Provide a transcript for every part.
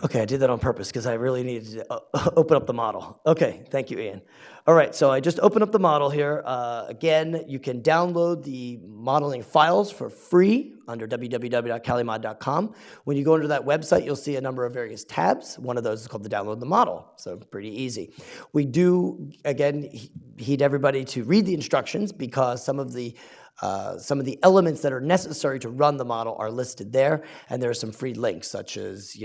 Okay, I did that on purpose because I really needed to open up the model. Okay, thank you, Ian. All right, so I just opened up the model here. Again, you can download the modeling files for free under www.caleemod.com. When you go into that website, you'll see a number of various tabs. One of those is called the download the model, so pretty easy. We do, again, heed everybody to read the instructions because some of the elements that are necessary to run the model are listed there, and there are some free links, such as,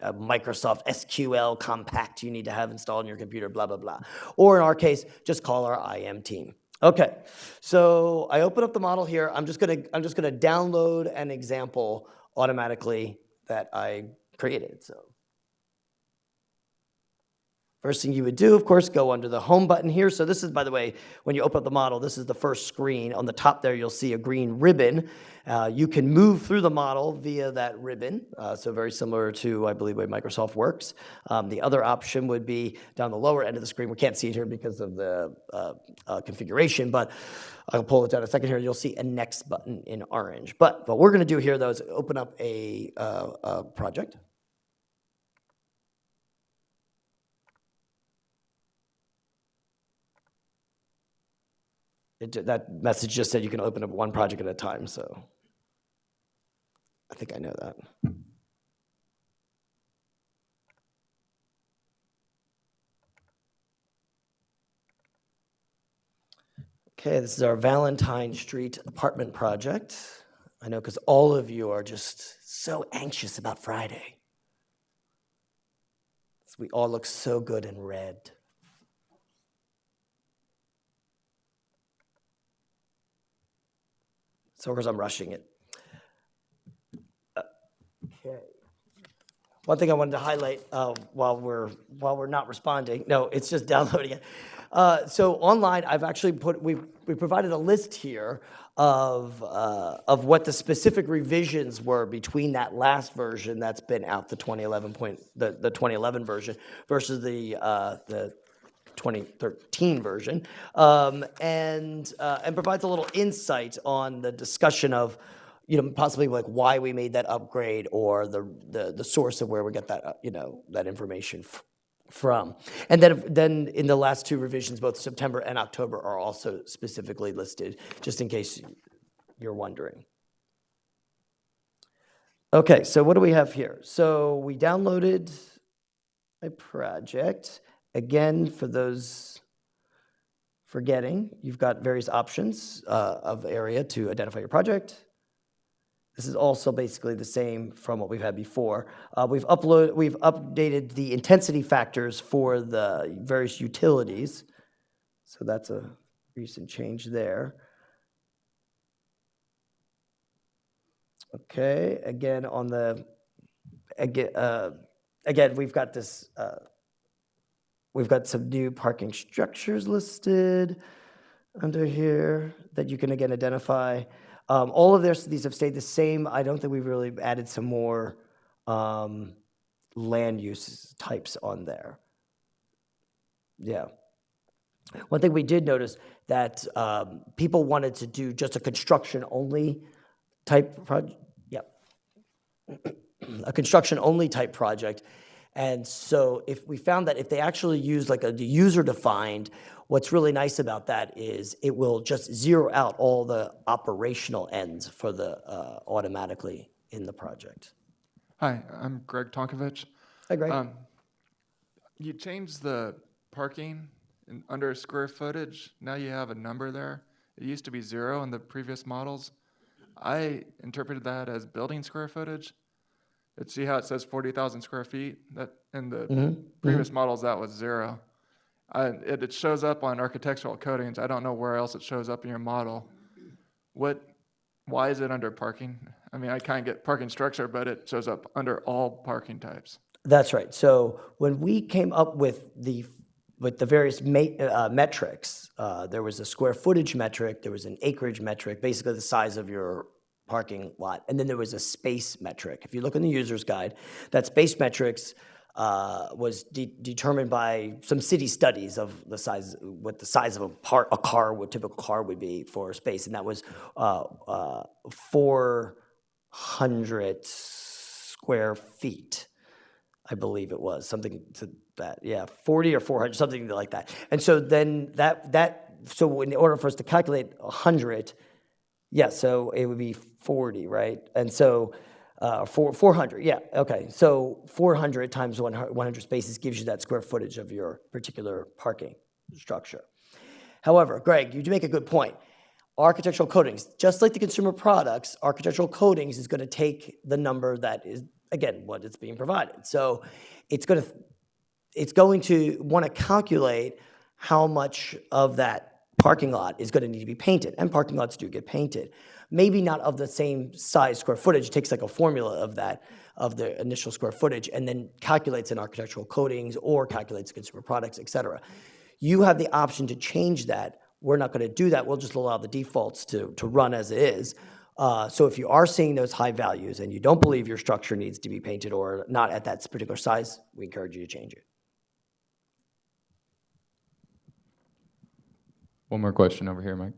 a Microsoft SQL compact you need to have installed on your computer, blah, blah, blah. Or in our case, just call our IM team. Okay, so I open up the model here. I'm just gonna download an example automatically that I created, so. First thing you would do, of course, go under the home button here. So this is, by the way, when you open up the model, this is the first screen. On the top there, you'll see a green ribbon. You can move through the model via that ribbon. So very similar to, I believe, the way Microsoft works. The other option would be down the lower end of the screen. We can't see it here because of the configuration, but I'll pull it down a second here. You'll see a next button in orange. But what we're going to do here, though, is open up a project. That message just said you can open up one project at a time, so I think I know that. Okay, this is our Valentine Street apartment project. I know because all of you are just so anxious about Friday. We all look so good in red. So of course I'm rushing it. Okay. One thing I wanted to highlight while we're not responding, no, it's just downloading it. So online, I've actually we provided a list here of what the specific revisions were between that last version that's been out, the 2011 version, versus the 2013 version, and provides a little insight on the discussion of, possibly like why we made that upgrade or the source of where we get that, that information from. And then in the last two revisions, both September and October are also specifically listed, just in case you're wondering. Okay, so what do we have here? So we downloaded a project. Again, for those forgetting, you've got various options of area to identify your project. This is also basically the same from what we've had before. We've updated the intensity factors for the various utilities. So that's a recent change there. Okay, again, on the, again, we've got this, we've got some new parking structures listed under here that you can, again, identify. All of these have stayed the same. I don't think we've really added some more land use types on there. Yeah. One thing we did notice that people wanted to do just a construction-only type project. Yeah. A construction-only type project. And so if we found that if they actually use like a user-defined, what's really nice about that is it will just zero out all the operational ends for the automatically in the project. Hi, I'm Greg Tonkovich. Hi, Greg. You changed the parking under square footage. Now you have a number there. It used to be 0 in the previous models. I interpreted that as building square footage. See how it says 40,000 square feet? That in the previous models, that was 0. It shows up on architectural coatings. I don't know where else it shows up in your model. Why is it under parking? I mean, I kind of get parking structure, but it shows up under all parking types. That's right. So when we came up with the various metrics, there was a square footage metric, there was an acreage metric, basically the size of your parking lot, and then there was a space metric. If you look in the user's guide, that space metrics was determined by some city studies of the size, what the size of what typical car would be for space, and that was 400 square feet. I believe it was, something to that, yeah, 40 or 400, something like that. And so then so in order for us to calculate 100, yeah, so it would be 40, right? And so 400, yeah, okay. So 400 times 100 spaces gives you that square footage of your particular parking structure. However, Greg, you do make a good point. Architectural coatings, just like the consumer products, architectural coatings is going to take the number that is, again, what is being provided. So it's going to want to calculate how much of that parking lot is going to need to be painted, and parking lots do get painted. Maybe not of the same size square footage. It takes like a formula of that, of the initial square footage, and then calculates in architectural coatings or calculates consumer products, et cetera. You have the option to change that. We're not going to do that. We'll just allow the defaults to run as it is. So if you are seeing those high values and you don't believe your structure needs to be painted or not at that particular size, we encourage you to change it. One more question over here, Mike.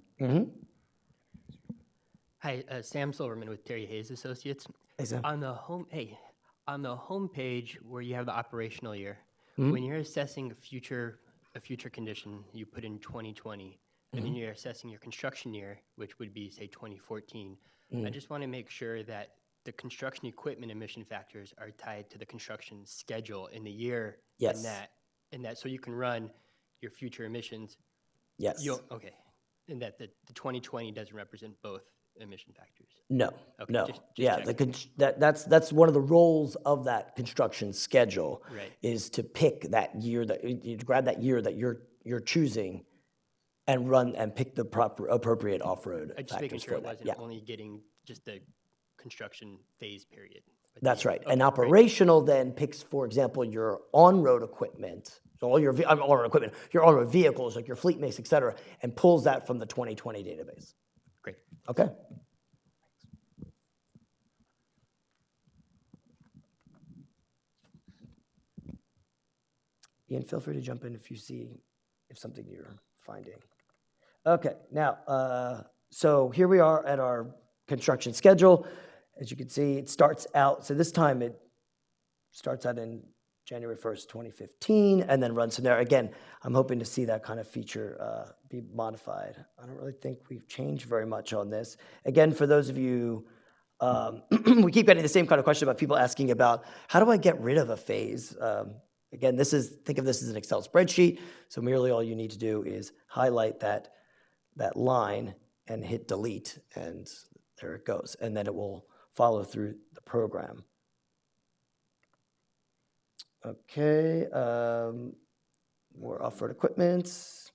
Hi, Sam Silverman with Terry Hayes Associates. Hey, Sam. On the home page where you have the operational year, when you're assessing a future condition, you put in 2020, and then you're assessing your construction year, which would be say 2014. I just want to make sure that the construction equipment emission factors are tied to the construction schedule in the year. Yes. And that so you can run your future emissions. Yes. Okay. And that the 2020 doesn't represent both emission factors. No, Okay, no. just Yeah, checking. that's one of the roles of that construction schedule, Right. is to pick that year, that you grab that year that you're choosing and run and pick the proper appropriate off-road I'm just making factors sure for it that. wasn't Yeah, only getting just the construction phase period. But that's right. okay, And great. operational then picks, for example, your on-road equipment, so all your on-road equipment, your on-road vehicles, like your fleet mix, et cetera, and pulls that from the 2020 database. Great. Okay? Ian, feel free to jump in if you see something you're finding. Okay, now, so here we are at our construction schedule. As you can see, it starts out, so this time it starts out in January 1st, 2015, and then runs from there. Again, I'm hoping to see that kind of feature be modified. I don't really think we've changed very much on this. Again, for those of you, we keep getting the same kind of question about people asking about, how do I get rid of a phase? Again, think of this as an Excel spreadsheet, so merely all you need to do is highlight that line and hit delete, and there it goes, and then it will follow through the program. Okay, more off-road equipment.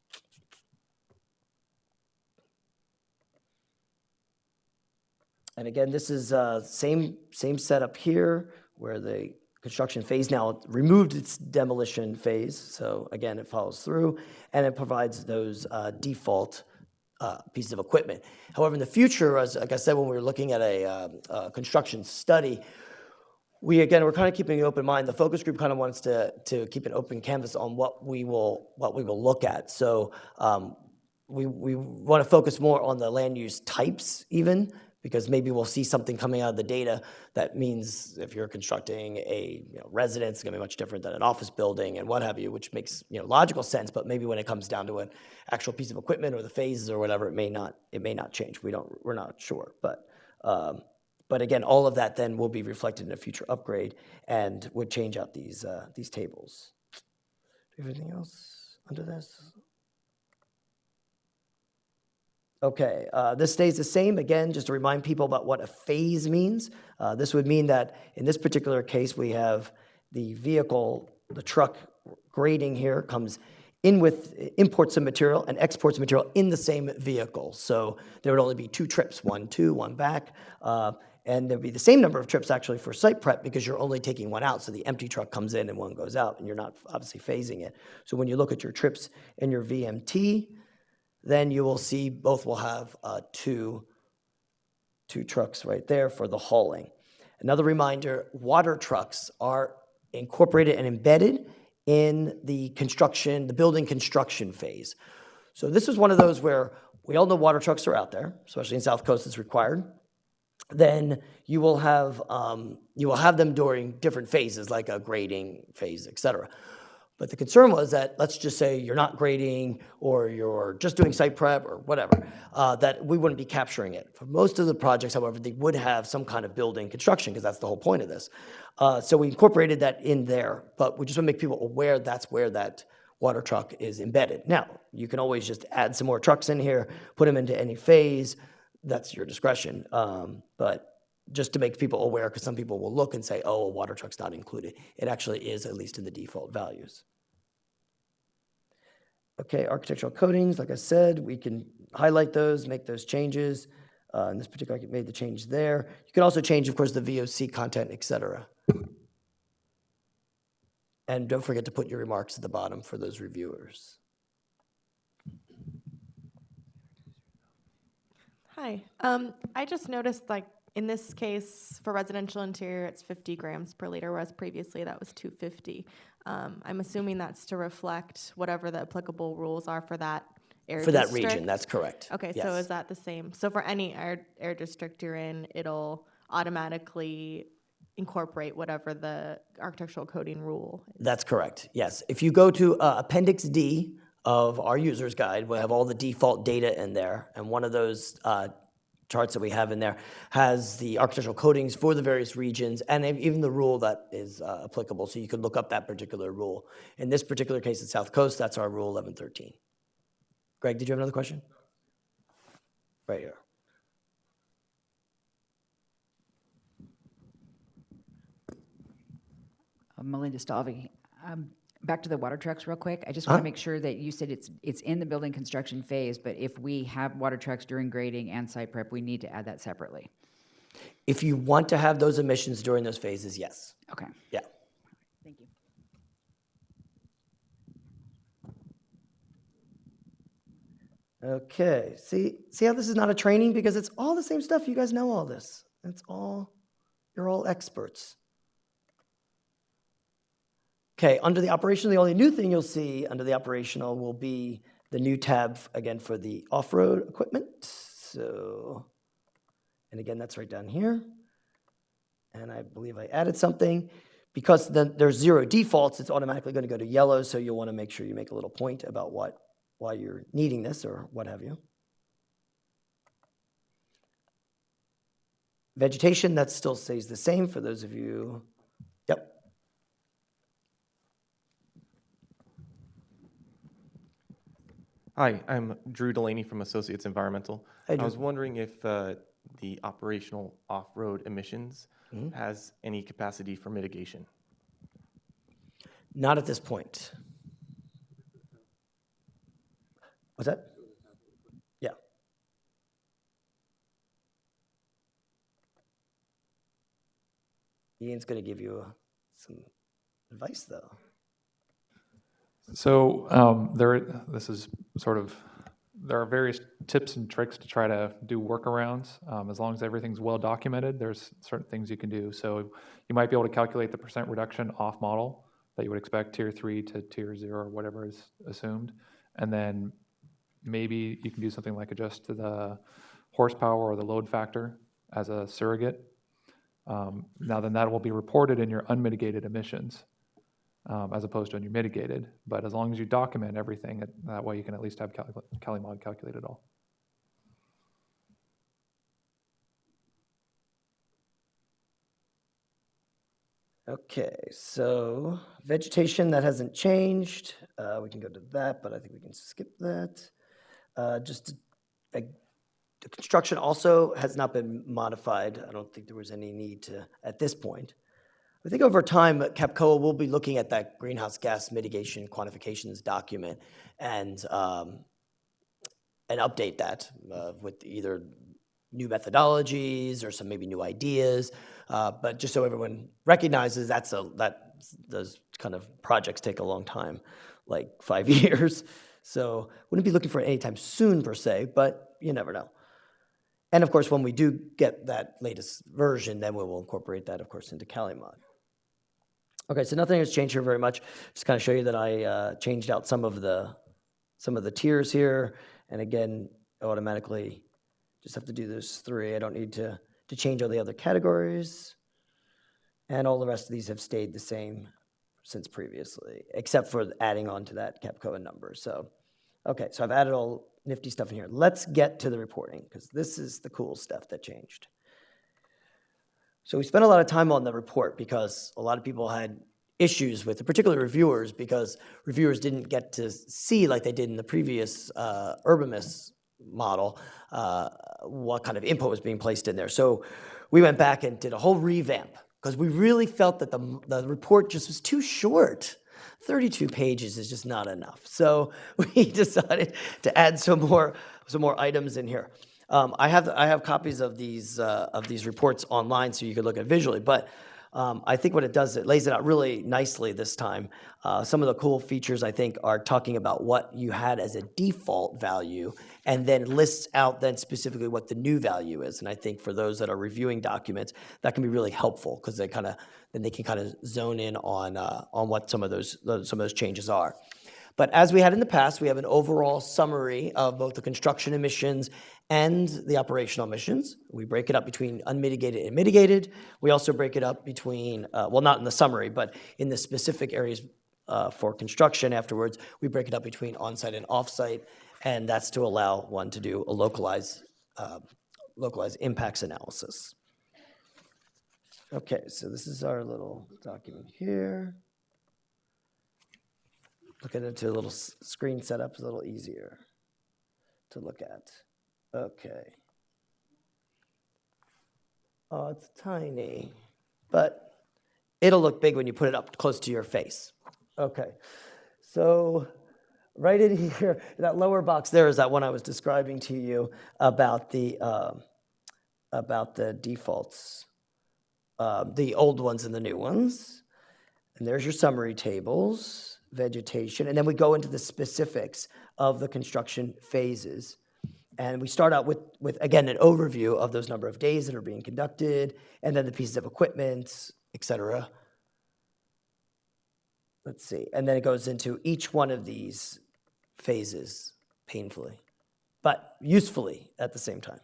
And again, this is same setup here, where the construction phase now removed its demolition phase. So again, it follows through, and it provides those default pieces of equipment. However, in the future, like I said, when we were looking at a construction study, we're kind of keeping an open mind. The focus group kind of wants to keep an open canvas on what we will look at. So we want to focus more on the land use types even, because maybe we'll see something coming out of the data that means if you're constructing a residence, it's going to be much different than an office building and what have you, which makes logical sense. But maybe when it comes down to an actual piece of equipment or the phases or whatever, it may not change. We're not sure, but again, all of that then will be reflected in a future upgrade and would change out these tables. Do you have anything else under this? Okay, this stays the same. Again, just to remind people about what a phase means. This would mean that in this particular case, we have the vehicle, the truck grading here comes in with imports some material and exports material in the same vehicle. So there would only be 2 trips, one to, one back. And there'd be the same number of trips actually for site prep, because you're only taking one out. So the empty truck comes in and one goes out, and you're not obviously phasing it. So when you look at your trips in your VMT, then you will see both will have two trucks right there for the hauling. Another reminder, water trucks are incorporated and embedded in the building construction phase. So this is one of those where we all know water trucks are out there, especially in South Coast it's required. then you will have them during different phases, like a grading phase, et cetera. But the concern was that, let's just say you're not grading or you're just doing site prep or whatever, that we wouldn't be capturing it. For most of the projects, however, they would have some kind of building construction, because that's the whole point of this. So we incorporated that in there, but we just want to make people aware that's where that water truck is embedded. Now, you can always just add some more trucks in here, put them into any phase. That's your discretion. But just to make people aware, because some people will look and say, oh, a water truck's not included. It actually is, at least in the default values. Okay, architectural coatings, like I said, we can highlight those, make those changes. In this particular, I made the change there. You can also change, of course, the VOC content, et cetera. And don't forget to put your remarks at the bottom for those reviewers. Hi. I just noticed, like, in this case, for residential interior, it's 50 grams per liter, whereas previously that was 250. I'm assuming that's to reflect whatever the applicable rules are for that air For district. that region, that's correct. Okay, Yes. so is that the same? So for any air district you're in, it'll automatically incorporate whatever the architectural coding rule is? That's correct, yes. If you go to Appendix D of our user's guide, we have all the default data in there, and one of those charts that we have in there has the architectural coatings for the various regions and even the rule that is applicable, so you can look up that particular rule. In this particular case, at South Coast, that's our Rule 1113. Greg, did you have another question? Right here. Melinda Stalvey. Back to the water trucks real quick. I just want to make sure that you said it's in the building construction phase, but if we have water trucks during grading and site prep, we need to add that separately. If you want to have those emissions during those phases, yes. Okay. Yeah. Thank you. Okay, see how this is not a training? Because it's all the same stuff. You guys know all this. You're all experts. Okay, under the operational, the only new thing you'll see under the operational will be the new tab, again, for the off-road equipment. So, and again, that's right down here. And I believe I added something. Because then there's 0 defaults, it's automatically going to go to yellow, so you'll want to make sure you make a little point about why you're needing this or what have you. Vegetation, that still stays the same for those of you. Yep. Hi, I'm Drew Delaney from Associates Environmental. Hey, I Drew. was wondering if the operational off-road emissions has any capacity for mitigation. Not at this point. What's that? Yeah. Ian's going to give you some advice, though. So there are various tips and tricks to try to do workarounds. As long as everything's well documented, there's certain things you can do. So you might be able to calculate the % reduction off model that you would expect tier 3 to tier 0 or whatever is assumed. And then maybe you can do something like adjust to the horsepower or the load factor as a surrogate. Now then that will be reported in your unmitigated emissions. As opposed to when you're mitigated. But as long as you document everything, that way you can at least have CalEEMod calculate it all. Okay, so vegetation, that hasn't changed. We can go to that, but I think we can skip that. The construction also has not been modified. I don't think there was any need to at this point. I think over time, CAPCOA will be looking at that greenhouse gas mitigation quantifications document and update that with either new methodologies or some maybe new ideas. But just so everyone recognizes, those kind of projects take a long time, like 5 years. So wouldn't be looking for it anytime soon per se, but you never know. And of course, when we do get that latest version, then we will incorporate that, of course, into CalEEMod. Okay, so nothing has changed here very much. Just kind of show you that I changed out some of the tiers here, and again, automatically just have to do those 3. I don't need to to change all the other categories. And all the rest of these have stayed the same since previously, except for adding on to that CAPCO number. So, okay, so I've added all nifty stuff in here. Let's get to the reporting, because this is the cool stuff that changed. So we spent a lot of time on the report because a lot of people had issues with it, particularly reviewers, because reviewers didn't get to see, like they did in the previous Urbamis model, what kind of input was being placed in there. So we went back and did a whole revamp because we really felt that the report just was too short. 32 pages is just not enough. So we decided to add some more items in here. I have copies of these reports online so you could look at it visually, but I think what it does, it lays it out really nicely this time. Some of the cool features, I think, are talking about what you had as a default value and then lists out then specifically what the new value is. And I think for those that are reviewing documents, that can be really helpful because they can kind of zone in on what some of those changes are. But as we had in the past, we have an overall summary of both the construction emissions and the operational emissions. We break it up between unmitigated and mitigated. We also break it up between, well, not in the summary, but in the specific areas for construction afterwards, we break it up between on-site and off-site, and that's to allow one to do a localized impacts analysis. Okay, so this is our little document here. Looking into a little screen setup is a little easier to look at. Okay. Oh, it's tiny, but it'll look big when you put it up close to your face. Okay, so right in here, that lower box there is that one I was describing to you about the defaults, the old ones and the new ones. And there's your summary tables. Vegetation, and then we go into the specifics of the construction phases. And we start out with again, an overview of those number of days that are being conducted, and then the pieces of equipment, et cetera. Let's see, and then it goes into each one of these phases painfully, but usefully at the same time.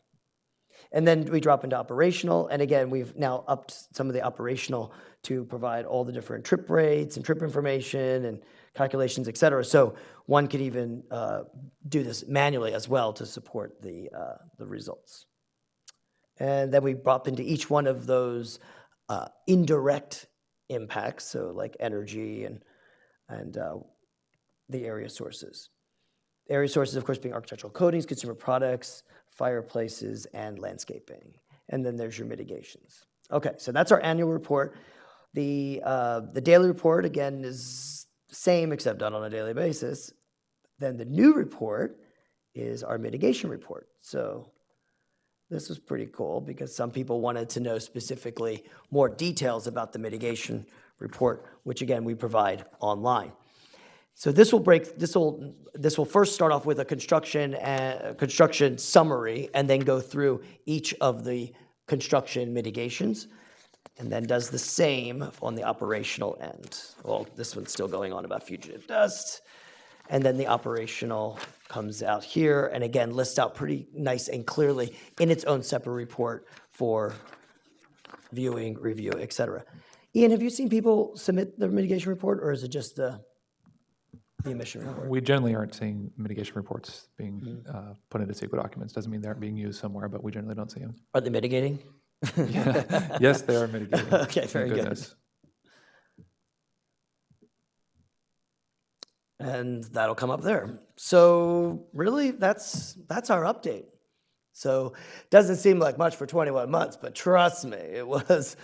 And then we drop into operational, and again, we've now upped some of the operational to provide all the different trip rates and trip information and calculations, et cetera. So one could even do this manually as well to support the results. And then we drop into each one of those indirect impacts, so like energy and the area sources. The area sources, of course, being architectural coatings, consumer products, fireplaces, and landscaping. And then there's your mitigations. Okay, so that's our annual report. The daily report, again, is the same except done on a daily basis. Then the new report is our mitigation report. So this was pretty cool because some people wanted to know specifically more details about the mitigation report, which again, we provide online. So this will first start off with a construction summary and then go through each of the construction mitigations and then does the same on the operational end. Well, this one's still going on about fugitive dust. And then the operational comes out here and again lists out pretty nice and clearly in its own separate report for viewing, review, et cetera. Ian, have you seen people submit their mitigation report or is it just the emission report? We generally aren't seeing mitigation reports being put into SQL documents. Doesn't mean they aren't being used somewhere, but we generally don't see them. Are they mitigating? Yes, they are mitigating. Okay, Thank very good. goodness. And that'll come up there. So really, that's our update. So doesn't seem like much for 21 months, but trust me, it was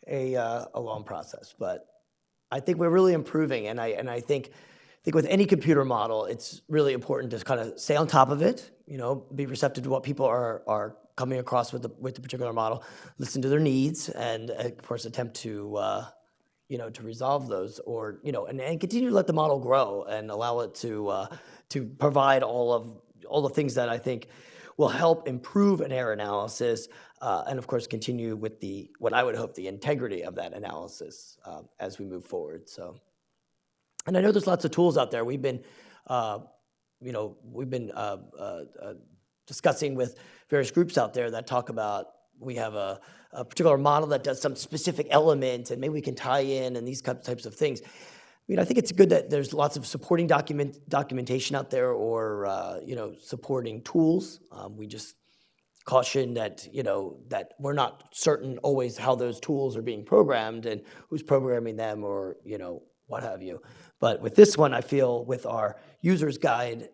a long process. But I think we're really improving, and I think with any computer model, it's really important to kind of stay on top of it. You know, be receptive to what people are coming across with the particular model, listen to their needs, and of course attempt to to resolve those, or and continue to let the model grow and allow it to provide all the things that I think will help improve an error analysis, and of course continue with what I would hope the integrity of that analysis as we move forward. So, and I know there's lots of tools out there. We've been discussing with various groups out there that talk about we have a particular model that does some specific element, and maybe we can tie in and these types of things. I mean, I think it's good that there's lots of supporting documentation out there, or supporting tools. We just caution that that we're not certain always how those tools are being programmed and who's programming them, or what have you. But with this one, I feel with our user's guide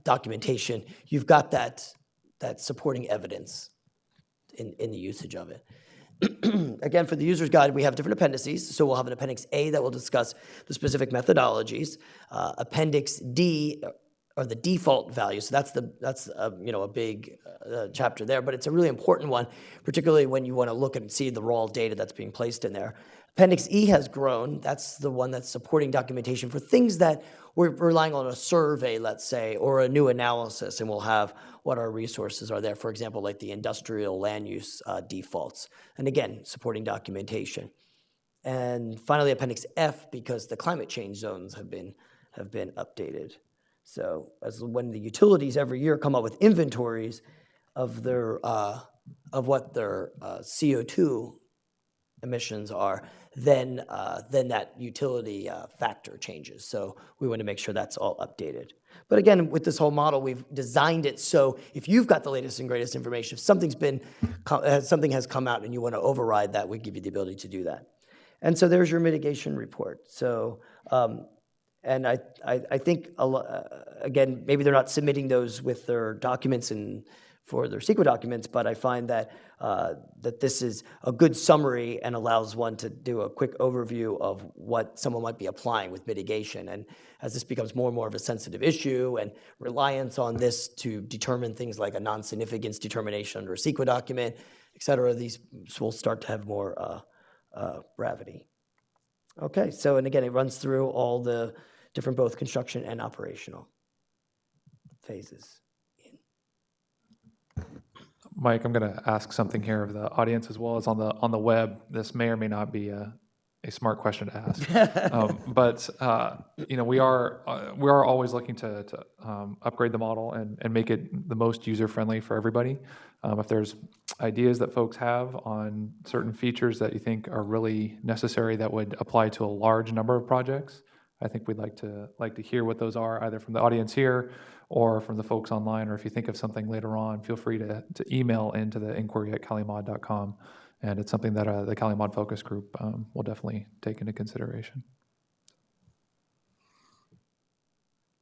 documentation, you've got that supporting evidence in the usage of it. Again, for the user's guide, we have different appendices. So we'll have an Appendix A that will discuss the specific methodologies. Appendix D are the default values. So that's a big chapter there, but it's a really important one, particularly when you want to look and see the raw data that's being placed in there. Appendix E has grown. That's the one that's supporting documentation for things that we're relying on a survey, let's say, or a new analysis, and we'll have what our resources are there. For example, like the industrial land use defaults. And again, supporting documentation. And finally, Appendix F, because the climate change zones have been updated. So when the utilities every year come up with inventories of their what their CO2 emissions are, then that utility factor changes. So we want to make sure that's all updated. But again, with this whole model, we've designed it so if you've got the latest and greatest information, if something has come out and you want to override that, we give you the ability to do that. And so there's your mitigation report. So and I think again, maybe they're not submitting those with their documents and for their CEQA documents, but I find that that this is a good summary and allows one to do a quick overview of what someone might be applying with mitigation. And as this becomes more and more of a sensitive issue and reliance on this to determine things like a non-significance determination under a CEQA document, et cetera, these will start to have more gravity. Okay, so, and again, it runs through all the different both construction and operational phases. Mike, I'm going to ask something here of the audience as well as on the web. This may or may not be a smart question to ask, but we are always looking to upgrade the model and make it the most user friendly for everybody. If there's ideas that folks have on certain features that you think are really necessary that would apply to a large number of projects, I think we'd like to hear what those are, either from the audience here or from the folks online, or if you think of something later on, feel free to email into the inquiry@CalEEMod.com, and it's something that the CalEEMod focus group will definitely take into consideration.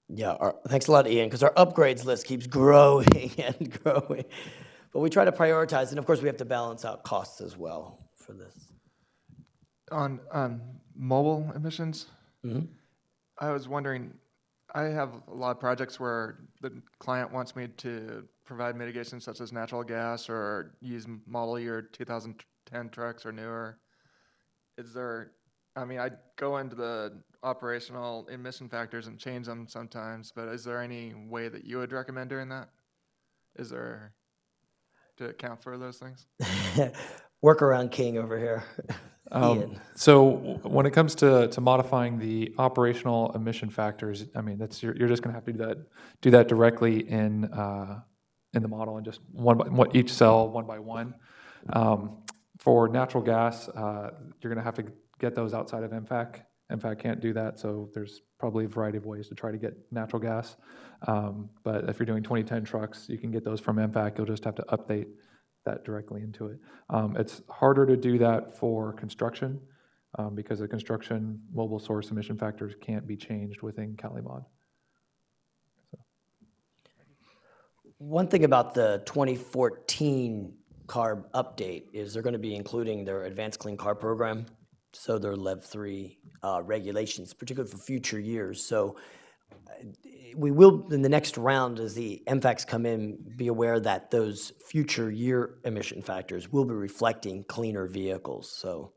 Yeah, thanks a lot, Ian, because our upgrades list keeps growing and growing. But we try to prioritize, and of course we have to balance out costs as well for this. On mobile emissions, Mm-hmm. I was wondering, I have a lot of projects where the client wants me to provide mitigation such as natural gas or use model year 2010 trucks or newer. I go into the operational emission factors and change them sometimes, but is there any way that you would recommend doing that? Is there to account for those things? Workaround king over here. Ian. So when it comes to modifying the operational emission factors, I mean, you're just going to have to do that directly in the model and just each cell one by one. For natural gas, you're going to have to get those outside of MFAC. MFAC can't do that, so there's probably a variety of ways to try to get natural gas. But if you're doing 2010 trucks, you can get those from MFAC. You'll just have to update that directly into it. It's harder to do that for construction because the construction mobile source emission factors can't be changed within CalEEMod. One thing about the 2014 CARB update is they're going to be including their Advanced Clean Car Program, so their Lev 3 regulations, particularly for future years. So we will, in the next round, as the MFACs come in, be aware that those future year emission factors will be reflecting cleaner vehicles. So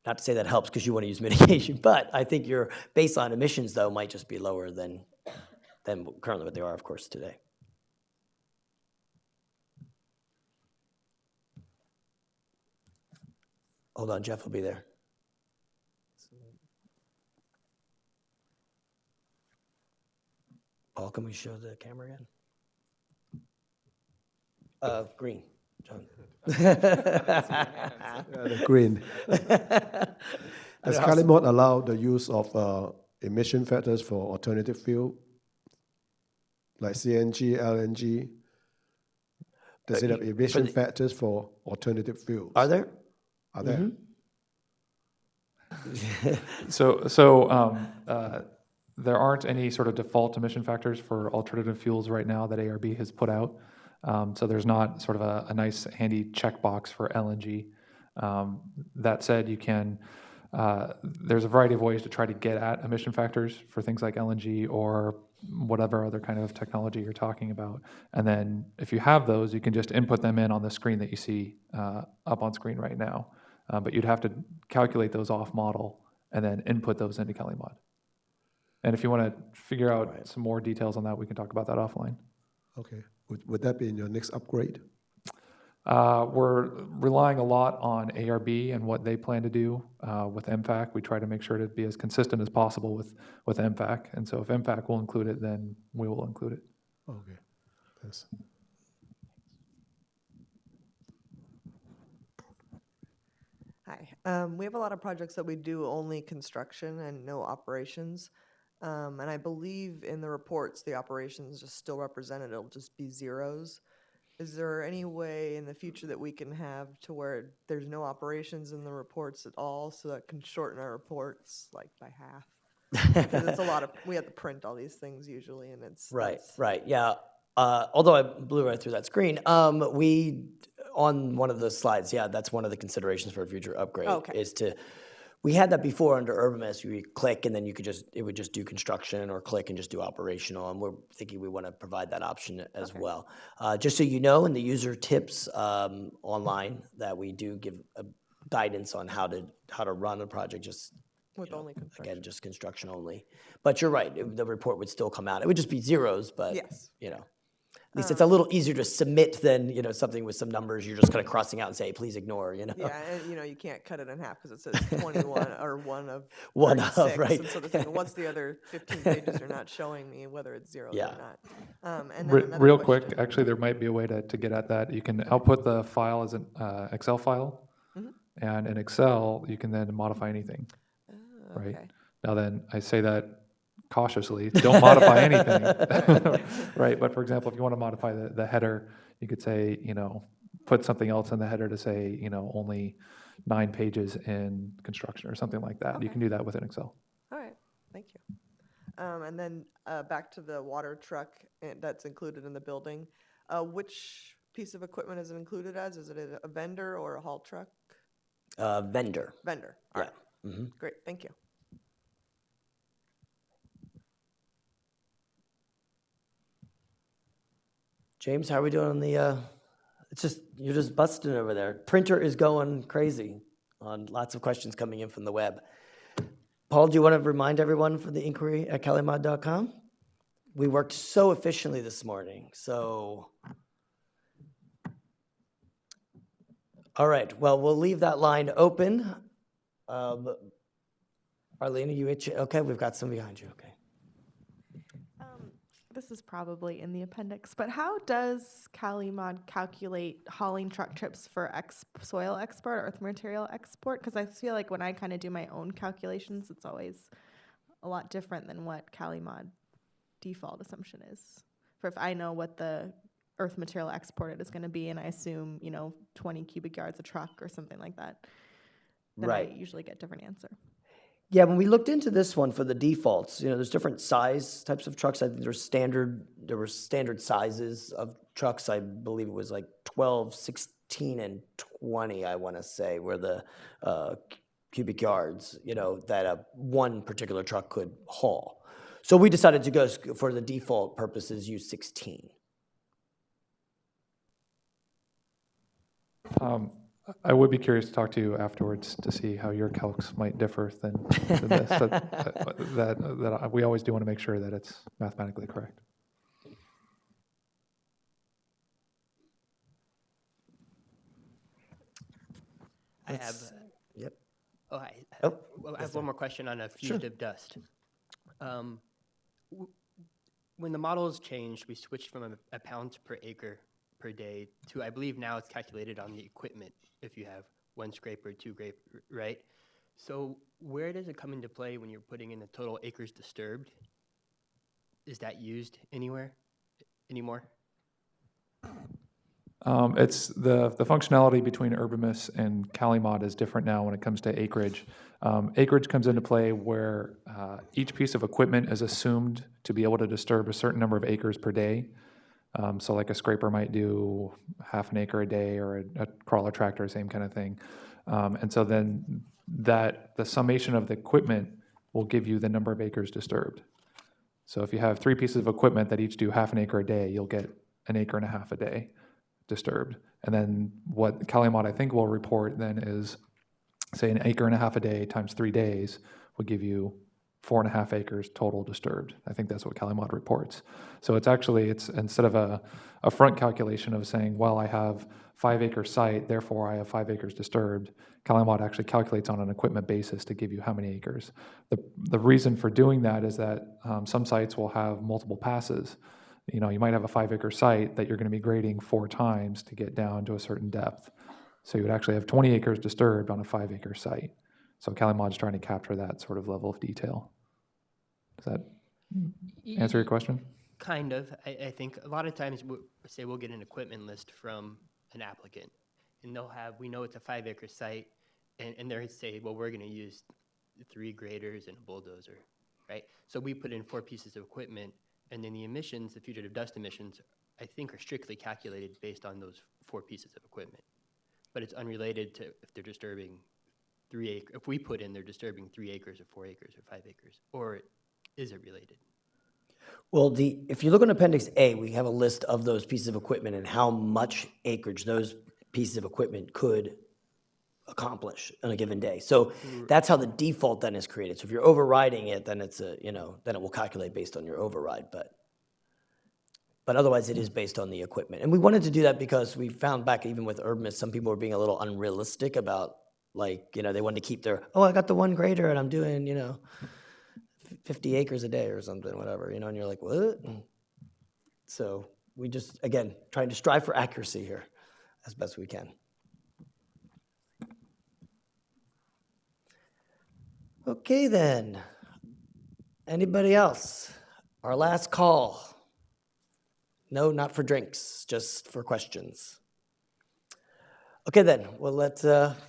not to say that helps because you want to use mitigation, but I think your baseline emissions, though, might just be lower than currently what they are, of course, today. Hold on, Jeff will be there. Paul, can we show the camera again? Green. John. Yeah, the green. Does CalEEMod allow the use of emission factors for alternative fuel, like CNG, LNG? Does it have emission factors for alternative fuels? Are there? Are there? There aren't any sort of default emission factors for alternative fuels right now that ARB has put out. So there's not sort of a nice handy checkbox for LNG. That said, you can, there's a variety of ways to try to get at emission factors for things like LNG or whatever other kind of technology you're talking about. And then if you have those, you can just input them in on the screen that you see up on screen right now. But you'd have to calculate those off model and then input those into CalEEMod. And if you want to figure out some more details on that, we can talk about that offline. Okay. Would that be in your next upgrade? We're relying a lot on ARB and what they plan to do with MFAC. We try to make sure to be as consistent as possible with MFAC. And so if MFAC will include it, then we will include it. Okay. Thanks. Hi. We have a lot of projects that we do only construction and no operations. And I believe in the reports, the operations are still represented. It'll just be zeros. Is there any way in the future that we can have to where there's no operations in the reports at all, so that can shorten our reports like by half? Because it's a lot of, we have to print all these things usually, and it's Right, that's- right, yeah. Although I blew right through that screen, we, on one of the slides, yeah, that's one of the considerations for a future upgrade. Okay. Is to, we had that before under UrbanMist, you click and then you could just, it would just do construction, or click and just do operational, and we're thinking we want to provide that option as well. Just so you know, in the user tips online, that we do give a guidance on how to run a project, just with only construction. again, just construction only. But you're right, the report would still come out. It would just be zeros, but Yes. at least it's a little easier to submit than something with some numbers you're just kind of crossing out and say, please ignore. Yeah, and you can't cut it in half because it says 21 or one of One of, 36, right. And so they're thinking, what's the other 15 pages are not showing me whether it's zeros Yeah. or not? And then another Real question. quick, actually, there might be a way to get at that. You can output the file as an Excel file, and in Excel, you can then modify anything, right? Okay. Now then, I say that cautiously, don't modify anything, right? But for example, if you want to modify the header, you could say, put something else in the header to say, only 9 pages in construction or something like that. You can do that within Excel. All right, thank you. And then back to the water truck that's included in the building. Which piece of equipment is it included as? Is it a vendor or a haul truck? Vendor. Vendor. All Yeah. right. Great, thank you. James, how are we doing on the, you're just busting over there. Printer is going crazy on lots of questions coming in from the web. Paul, do you want to remind everyone for the inquiry at CalEEMod.com? We worked so efficiently this morning, so. All right, well, we'll leave that line open. Arlene, are you itching? Okay, we've got some behind you, okay. This is probably in the appendix, but how does CalEEMod calculate hauling truck trips for soil export or earth material export? Because I feel like when I kind of do my own calculations, it's always a lot different than what CalEEMod default assumption is. For if I know what the earth material exported is going to be, and I assume 20 cubic yards a truck or something like that, then Right. I usually get a different answer. Yeah, when we looked into this one for the defaults, there's different size types of trucks. I think there were standard sizes of trucks. I believe it was like 12, 16, and 20, I want to say, were the cubic yards, that one particular truck could haul. So we decided to go, for the default purposes, use 16. I would be curious to talk to you afterwards to see how your calcs might differ than this. That we always do want to make sure that it's mathematically correct. I have. Yep. Oh, I Oh, have one more question on a fugitive dust. When the models changed, we switched from a pounds per acre per day to, I believe now it's calculated on the equipment if you have 1 scraper, 2 scraper, right? So where does it come into play when you're putting in the total acres disturbed? Is that used anywhere anymore? It's the functionality between Urbamus and CalEEMod is different now when it comes to acreage. Acreage comes into play where each piece of equipment is assumed to be able to disturb a certain number of acres per day. So like a scraper might do half an acre a day, or a crawler tractor, same kind of thing. And so then the summation of the equipment will give you the number of acres disturbed. So if you have 3 pieces of equipment that each do half an acre a day, you'll get an acre and a half a day disturbed. And then what CalEEMod I think will report then is, say, an acre and a half a day times 3 days will give you 4.5 acres total disturbed. I think that's what CalEEMod reports. So it's instead of a front calculation of saying, well, I have 5 acre site, therefore I have 5 acres disturbed, CalEEMod actually calculates on an equipment basis to give you how many acres. The reason for doing that is that some sites will have multiple passes. You know, you might have a 5 acre site that you're going to be grading 4 times to get down to a certain depth. So you would actually have 20 acres disturbed on a 5 acre site. So CalEEMod's trying to capture that sort of level of detail. Does that answer your question? Kind of. I think a lot of times, we'll get an equipment list from an applicant, and we know it's a 5 acre site, and they're say, well, we're going to use 3 graders and a bulldozer, right? So we put in 4 pieces of equipment, and then the emissions, the fugitive dust emissions, I think are strictly calculated based on those 4 pieces of equipment. But it's unrelated to if they're disturbing 3 acres, if we put in they're disturbing 3 acres or 4 acres or 5 acres, or is it related? Well, if you look on Appendix A, we have a list of those pieces of equipment and how much acreage those pieces of equipment could accomplish on a given day. So that's how the default then is created. So if you're overriding it, then then it will calculate based on your override. But otherwise, it is based on the equipment. And we wanted to do that because we found back even with Urbamus, some people were being a little unrealistic about, they wanted to keep I got the 1 grader and I'm doing, 50 acres a day or something, whatever, and you're like, what? So we just, again, trying to strive for accuracy here as best we can. Okay, then. Anybody else? Our last call. No, not for drinks, just for questions. Okay, then. Well,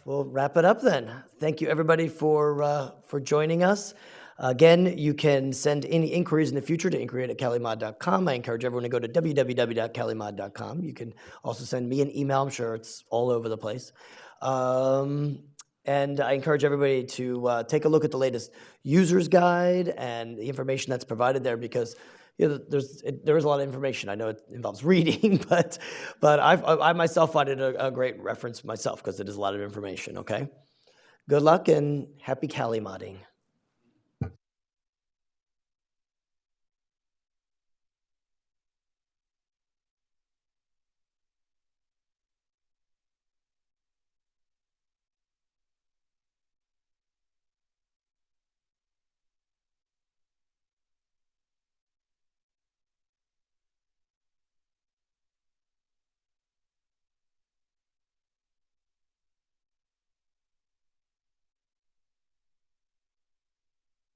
we'll wrap it up then. Thank you, everybody, for joining us. Again, you can send any inquiries in the future to inquiry@CalEEMod.com. I encourage everyone to go to www.CalEEMod.com. You can also send me an email. I'm sure it's all over the place. And I encourage everybody to take a look at the latest user's guide and the information that's provided there, because there is a lot of information. I know it involves reading, but I myself find it a great reference myself because it is a lot of information, okay? Good luck and happy CalEEModding.